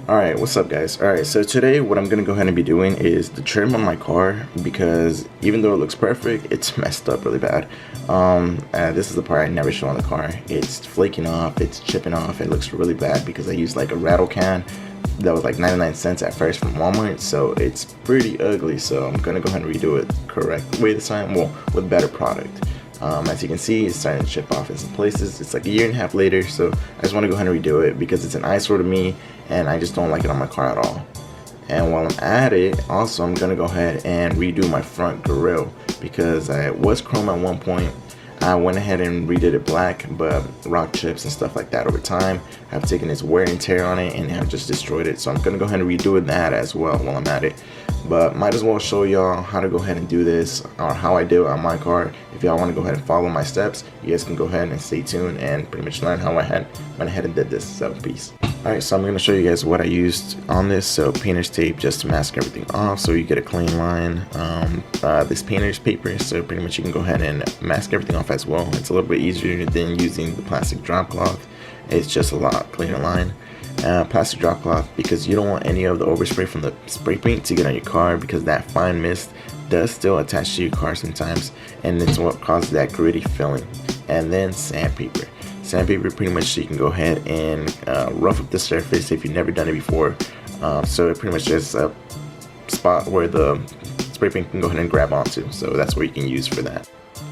Alright, what's up guys? Alright, so today what I'm gonna go ahead and be doing is the trim on my car, because even though it looks perfect, it's messed up really bad. This is the part I never show on the car. It's flaking off, it's chipping off, it looks really bad because I used like a rattle can that was like 99 cents at first from Walmart, so it's pretty ugly. So I'm gonna go ahead and redo it correct way this time, well, with better product. As you can see, it's starting to chip off in some places. It's like a year and a half later, so I just want to go ahead and redo it because it's an eyesore to me and I just don't like it on my car at all. And while I'm at it, also I'm gonna go ahead and redo my front grille because I was chrome at one point. I went ahead and redid it black, but rock chips and stuff like that over time have taken its wear and tear on it and have just destroyed it. So I'm gonna go ahead and redo that as well while I'm at it. But might as well show y'all how to go ahead and do this, or how I do it on my car. If y'all want to go ahead and follow my steps, you guys can go ahead and stay tuned and pretty much learn how I went ahead and did this. So peace. Alright, so I'm going to show you guys what I used on this. So painter's tape just to mask everything off so you get a clean line. This painter's paper, so pretty much you can go ahead and mask everything off as well. It's a little bit easier than using the plastic drop cloth. It's just a lot cleaner line. Plastic drop cloth because you don't want any of the overspray from the spray paint to get on your car, because that fine mist does still attach to your car sometimes, and it's what causes that gritty feeling. And then sandpaper. Sandpaper, pretty much so you can go ahead and rough up the surface if you've never done it before. So it pretty much just a spot where the spray paint can go ahead and grab onto. So that's what you can use for that.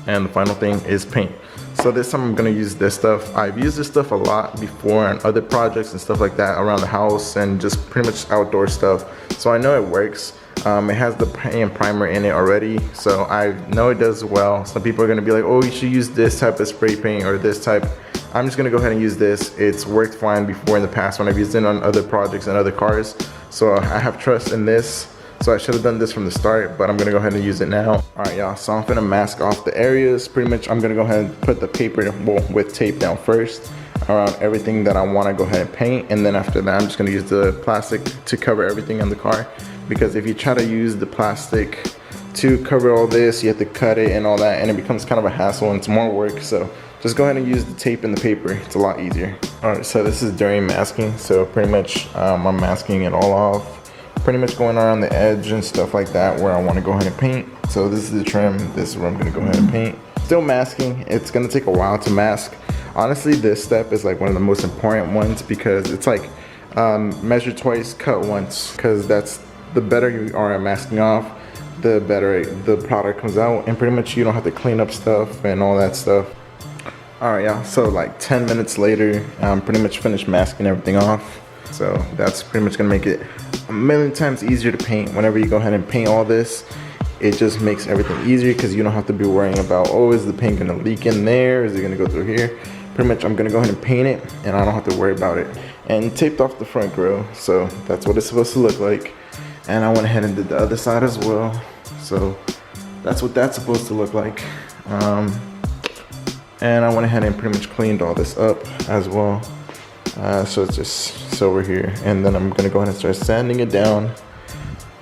And the final thing is paint. So this time I'm gonna use this stuff. I've used this stuff a lot before on other projects and stuff like that around the house and just pretty much outdoor stuff. So I know it works. It has the paint primer in it already, so I know it does well. Some people are gonna be like, oh, you should use this type of spray paint or this type. I'm just gonna go ahead and use this. It's worked fine before in the past when I've used it on other projects and other cars. So I have trust in this. So I should have done this from the start, but I'm gonna go ahead and use it now. All right, y'all, so I'm gonna mask off the areas. Pretty much I'm gonna go ahead and put the paper, well, with tape down first around everything that I wanna go ahead and paint. And then after that, I'm just gonna use the plastic to cover everything on the car. Because if you try to use the plastic to cover all this, you have to cut it and all that, and it becomes kind of a hassle and it's more work. So just go ahead and use the tape and the paper. It's a lot easier. All right, so this is during masking. So pretty much I'm masking it all off. Pretty much going around the edge and stuff like that where I want to go ahead and paint. So this is the trim. This is where I'm going to go ahead and paint. Still masking. It's going to take a while to mask. Honestly, this step is like one of the most important ones because it's like measure twice, cut once. Because that's the better you are at masking off, the better the product comes out. And pretty much you don't have to clean up stuff and all that stuff. Alright, y'all. So like 10 minutes later, I'm pretty much finished masking everything off. So that's pretty much gonna make it a million times easier to paint. Whenever you go ahead and paint all this, it just makes everything easier because you don't have to be worrying about, oh, is the paint gonna leak in there? Is it gonna go through here? Pretty much I'm gonna go ahead and paint it and I don't have to worry about it. And taped off the front grille, so that's what it's supposed to look like. And I went ahead and did the other side as well. So that's what that's supposed to look like. And I went ahead and pretty much cleaned all this up as well. So it's just over here, and then I'm gonna go ahead and start sanding it down,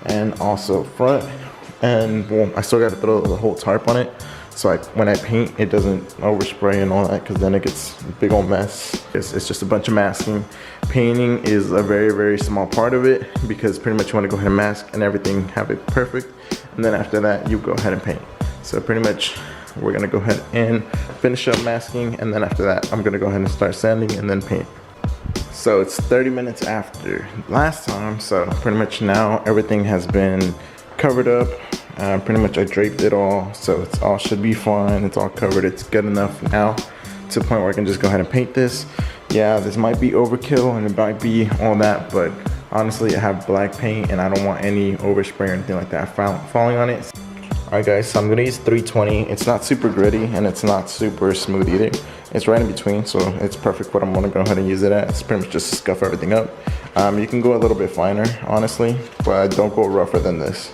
and also front. And well, I still got to throw the whole tarp on it, so when I paint, it doesn't overspray and all that, because then it gets a big old mess. It's just a bunch of masking. Painting is a very, very small part of it because pretty much you want to go ahead and mask and everything, have it perfect, and then after that you go ahead and paint. So pretty much we're gonna go ahead and finish up masking, and then after that I'm gonna go ahead and start sanding and then paint. So it's 30 minutes after last time, so pretty much now everything has been covered up. Pretty much I draped it all, so it's all should be fine. It's all covered. It's good enough now to the point where I can just go ahead and paint this. Yeah, this might be overkill and it might be all that, but honestly I have black paint and I don't want any overspray or anything like that falling on it. Alright guys, so I'm gonna use 320. It's not super gritty and it's not super smooth either. It's right in between, so it's perfect what I'm gonna go ahead and use it at. It's pretty much just to scuff everything up. You can go a little bit finer, honestly, but don't go rougher than this.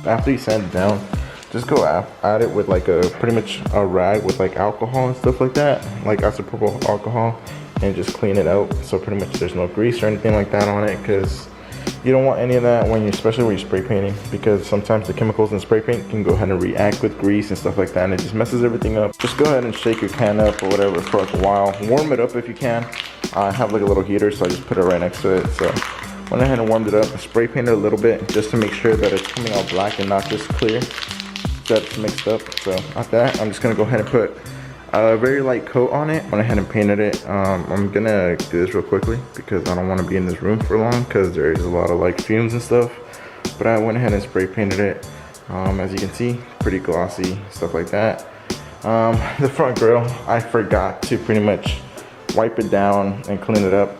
After you sand it down, just go at it with like a pretty much a rag with like alcohol and stuff like that, like isopropyl alcohol, and just clean it out so pretty much there's no grease or anything like that on it, because you don't want any of that when you, especially when you're spray painting, because sometimes the chemicals in spray paint can go ahead and react with grease and stuff like that, and it just messes everything up. Just go ahead and shake your can up or whatever for like a while. Warm it up if you can. I have like a little heater, so I just put it right next to it. So went ahead and warmed it up, spray painted a little bit just to make sure that it's coming out black and not just clear, that it's mixed up. So after that, I'm just gonna go ahead and put a very light coat on it. Went ahead and painted it. I'm gonna do this real quickly because I don't want to be in this room for long because there's a lot of like fumes and stuff. But I went ahead and spray painted it. As you can see, pretty glossy, stuff like that. The front grille, I forgot to pretty much wipe it down and clean it up.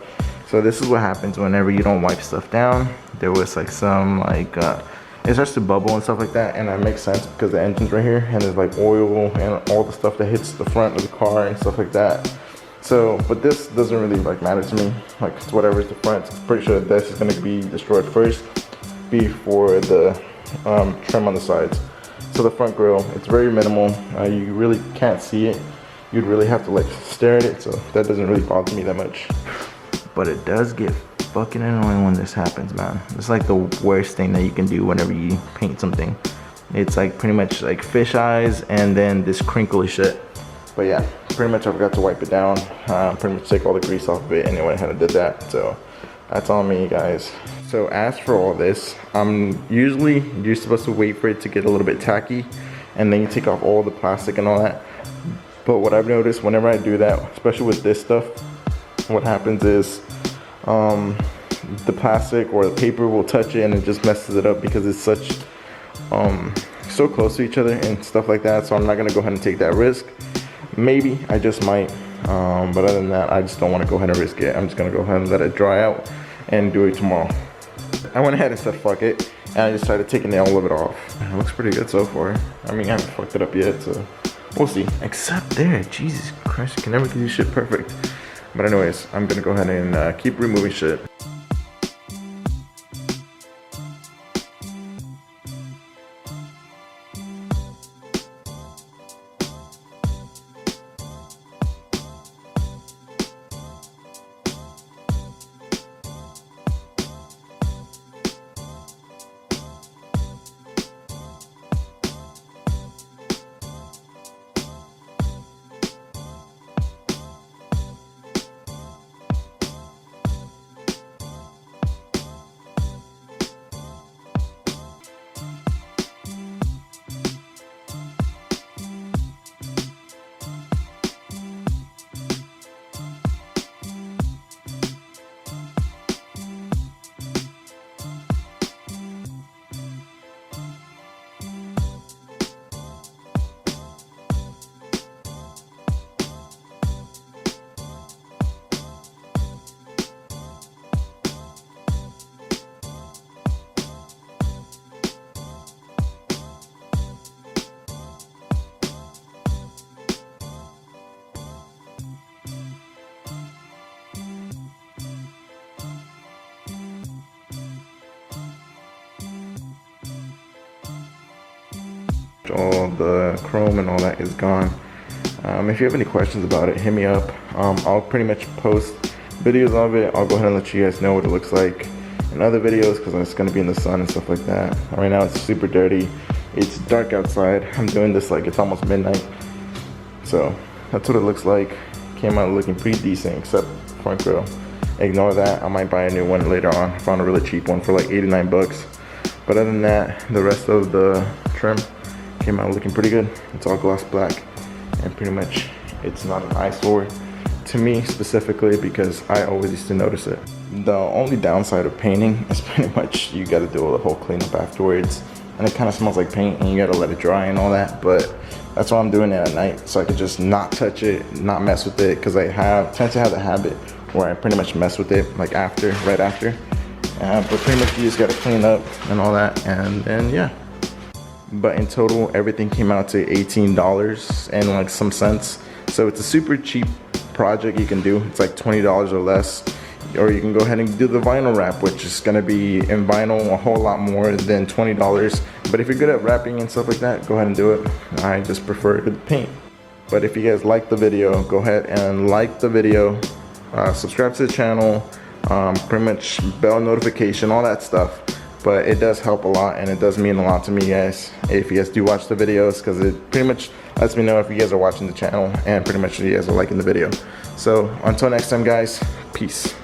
So this is what happens whenever you don't wipe stuff down. There was like some like it starts to bubble and stuff like that, and that makes sense because the engine's right here and there's like oil and all the stuff that hits the front of the car and stuff like that. So, but this doesn't really like matter to me. Like it's whatever's the front. I'm pretty sure this is gonna be destroyed first before the trim on the sides. So the front grille, it's very minimal. You really can't see it. You'd really have to like stare at it, so that doesn't really bother me that much. But it does get fucking annoying when this happens, man. It's like the worst thing that you can do whenever you paint something. It's like pretty much like fish eyes and then this crinkly shit. But yeah, pretty much I forgot to wipe it down. Pretty much take all the grease off of it, and I went ahead and did that. So that's on me, guys. So as for all this, usually you're supposed to wait for it to get a little bit tacky, and then you take off all the plastic and all that. But what I've noticed whenever I do that, especially with this stuff, what happens is the plastic or the paper will touch it and it just messes it up because it's such so close to each other and stuff like that. So I'm not gonna go ahead and take that risk. Maybe I just might, but other than that, I just don't want to go ahead and risk it. I'm just gonna go ahead and let it dry out and do it tomorrow. I went ahead and said fuck it, and I just started taking all of it off. It looks pretty good so far. I mean, I haven't fucked it up yet, so we'll see. Except there, Jesus Christ, you can never do this shit perfect. But anyways, I'm gonna go ahead and keep removing shit. All the chrome and all that is gone. If you have any questions about it, hit me up. I'll pretty much post videos of it. I'll go ahead and let you guys know what it looks like in other videos because it's going to be in the sun and stuff like that. Right now it's super dirty. It's dark outside. I'm doing this like it's almost midnight. So that's what it looks like. Came out looking pretty decent except front grille. Ignore that. I might buy a new one later on. I found a really cheap one for like 89 bucks. But other than that, the rest of the trim came out looking pretty good. It's all gloss black, and pretty much it's not an eyesore to me specifically because I always used to notice it. The only downside of painting is pretty much you got to do the whole cleanup afterwards, and it kind of smells like paint and you got to let it dry and all that. But that's why I'm doing it at night, so I could just not touch it, not mess with it, because I tend to have the habit where I pretty much mess with it like right after. But pretty much you just got to clean up and all that, and then yeah. But in total, everything came out to $18 and like some cents. So it's a super cheap project you can do. It's like $20 or less. Or you can go ahead and do the vinyl wrap, which is gonna be in vinyl a whole lot more than $20. But if you're good at wrapping and stuff like that, go ahead and do it. I just prefer to paint. But if you guys like the video, go ahead and like the video, subscribe to the channel, pretty much bell notification, all that stuff. But it does help a lot, and it does mean a lot to me, guys, if you guys do watch the videos, because it pretty much lets me know if you guys are watching the channel and pretty much you guys are liking the video. So until next time, guys, peace.